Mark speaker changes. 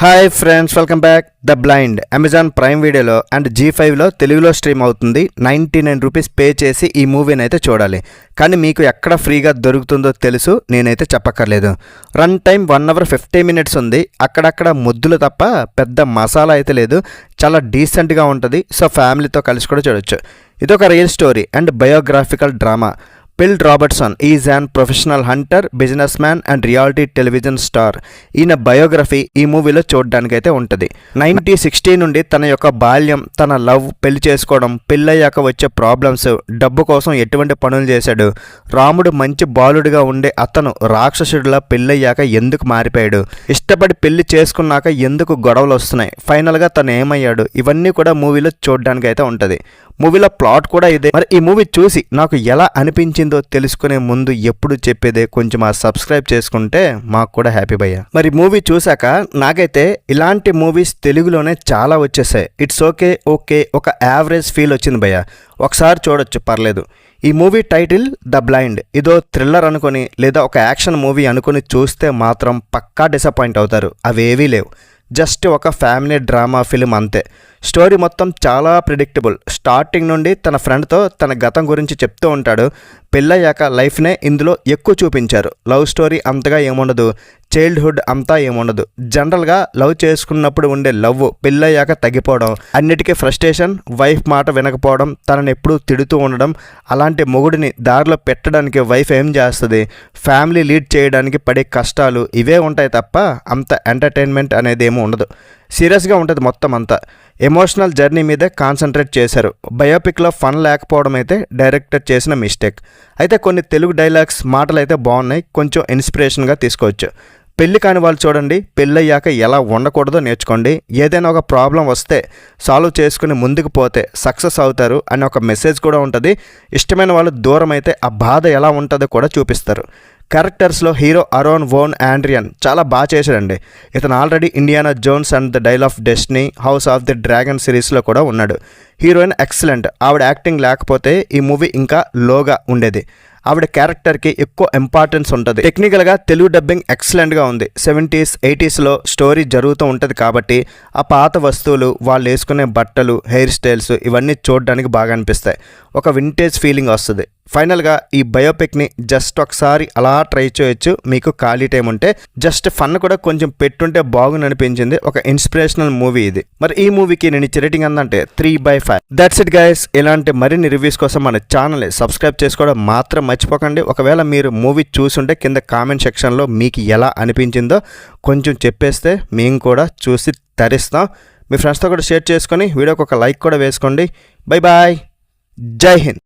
Speaker 1: Hi friends, welcome back. The blind Amazon prime వీడియోలో and G5లో తెలుగులో stream అవుతుంది. 99 rupees pay చేసి ఈ మూవీని అయితే చూడాలి. కానీ మీకు ఎక్కడ ఫ్రీగా దొరుకుతుందో తెలుసు, నేనైతే చెప్పక్కర్లేదు. రన్ టైం 1 hour 50 minutes ఉంది. అక్కడక్కడ ముద్దులు తప్ప పెద్ద మసాలా అయితే లేదు. చాలా డీసెంట్గా ఉంటుంది. సో ఫ్యామిలీతో కలిసి కూడా చూడొచ్చు. ఇదొక real story and biographical drama. Phil Robertson is an professional hunter, business man and reality television star. ఈయన బయోగ్రఫీ ఈ మూవీలో చూడడానికైతే ఉంటుంది. 1960 నుండి తన యొక్క బాల్యం, తన లవ్, పెళ్లి చేసుకోవడం, పెళ్ళయ్యాక వచ్చే ప్రాబ్లమ్స్, డబ్బు కోసం ఎటువంటి పనులు చేశాడు, రాముడు మంచి బాలుడిగా ఉండే అతను రాక్షసుడిలా పెళ్ళయ్యాక ఎందుకు మారిపోయాడు, ఇష్టపడి పెళ్లి చేసుకున్నాక ఎందుకు గొడవలు వస్తున్నాయి, ఫైనల్గా తను ఏమయ్యాడు, ఇవన్నీ కూడా మూవీలో చూడడానికైతే ఉంటుంది. మూవీలో ప్లాట్ కూడా ఇదే. మరి ఈ మూవీ చూసి నాకు ఎలా అనిపించిందో తెలుసుకునే ముందు ఎప్పుడు చెప్పేదే, కొంచెం సబ్స్క్రైబ్ చేసుకుంటే మాకు కూడా హ్యాపీ భయ్య. మరి మూవీ చూసాక నాకైతే ఇలాంటి మూవీస్ తెలుగులోనే చాలా వచ్చేసాయి. ఇట్స్ ఓకే, ఒక యావరేజ్ ఫీల్ వచ్చింది భయ్య. ఒకసారి చూడొచ్చు, పర్లేదు. ఈ మూవీ టైటిల్ ద బ్లైండ్. ఇదో థ్రిల్లర్ అనుకొని లేదా ఒక యాక్షన్ మూవీ అనుకుని చూస్తే మాత్రం పక్కా డిసప్పాయింట్ అవుతారు. అవేవీ లేవు. జస్ట్ ఒక ఫ్యామిలీ డ్రామా ఫిలిం అంతే. స్టోరీ మొత్తం చాలా ప్రిడిక్టబుల్. స్టార్టింగ్ నుండి తన ఫ్రెండ్తో తన గతం గురించి చెప్తూ ఉంటాడు. పెళ్ళయ్యాక లైఫ్నే ఇందులో ఎక్కువ చూపించారు. లవ్ స్టోరీ అంతగా ఏముండదు, చైల్డ్హుడ్ అంతా ఏముండదు. జనరల్గా లవ్ చేసుకున్నప్పుడు ఉండే లవ్ పెళ్ళయ్యాక తగ్గిపోవడం, అన్నిటికీ ఫ్రస్ట్రేషన్, వైఫ్ మాట వినకపోవడం, తనని ఎప్పుడూ తిడుతూ ఉండడం, అలాంటి మొగుడిని దారిలో పెట్టడానికి వైఫ్ ఏం చేస్తుంది, ఫ్యామిలీ లీడ్ చేయడానికి పడే కష్టాలు, ఇవే ఉంటాయి తప్ప అంత ఎంటర్టైన్మెంట్ అనేది ఏమీ ఉండదు. సీరియస్గా ఉంటుంది మొత్తం అంతా. ఎమోషనల్ జర్నీ మీదే కాన్సన్ట్రేట్ చేశారు. బయోపిక్లో ఫన్ లేకపోవడం అయితే డైరెక్టర్ చేసిన మిస్టేక్. అయితే కొన్ని తెలుగు డైలాగ్స్, మాటలు అయితే బాగున్నాయి, కొంచెం ఇన్స్పిరేషన్గా తీసుకోవచ్చు. పెళ్ళి కాని వాళ్ళు చూడండి, పెళ్ళయ్యాక ఎలా ఉండకూడదో నేర్చుకోండి. ఏదైనా ఒక ప్రాబ్లం వస్తే సాల్వ్ చేసుకుని ముందుకు పోతే సక్సెస్ అవుతారు అనే ఒక మెసేజ్ కూడా ఉంటుంది. ఇష్టమైన వాళ్ళు దూరం అయితే ఆ బాధ ఎలా ఉంటుందో కూడా చూపిస్తారు. క్యారెక్టర్స్లో హీరో అరోన్ వోన్ ఆండ్రియన్ చాలా బాగా చేశాడండి. ఇతను already Indiana Jones and the Dial of Destiny, House of the Dragon సిరీస్లో కూడా ఉన్నాడు. Heroine excellent. ఆవిడ యాక్టింగ్ లేకపోతే ఈ మూవీ ఇంకా లోగా ఉండేది. ఆవిడ క్యారెక్టర్కి ఎక్కువ ఇంపార్టెన్స్ ఉంటుంది. టెక్నికల్గా తెలుగు డబ్బింగ్ ఎక్సలెంట్గా ఉంది. 70s 80sలో స్టోరీ జరుగుతూ ఉంటుంది కాబట్టి ఆ పాత వస్తువులు, వాళ్ళు వేసుకునే బట్టలు, హెయిర్ స్టైల్స్ ఇవన్నీ చూడడానికి బాగా అనిపిస్తాయి. ఒక వింటేజ్ ఫీలింగ్ వస్తుంది. ఫైనల్గా ఈ బయోపిక్ని జస్ట్ ఒకసారి అలా ట్రై చేయొచ్చు. మీకు ఖాళీ టైం ఉంటే జస్ట్ ఫన్ కూడా కొంచెం పెట్టుంటే బాగుంది అనిపించింది. ఒక ఇన్స్పిరేషనల్ మూవీ ఇది. మరి ఈ మూవీకి నేను ఇచ్చే రేటింగ్ అందంటే 3/5. That's it guys. ఇలాంటి మరిన్ని రివ్యూస్ కోసం మన ఛానల్ని సబ్స్క్రైబ్ చేసుకోవడం మాత్రం మర్చిపోకండి. ఒకవేళ మీరు మూవీ చూసుంటే కింద కామెంట్ సెక్షన్లో మీకు ఎలా అనిపించిందో కొంచెం చెప్పేస్తే మేము కూడా చూసి తరిస్తాం. మీ ఫ్రెండ్స్తో కూడా షేర్ చేసుకొని వీడియోకి ఒక లైక్ కూడా వేసుకోండి. Bye bye. జై హింద్.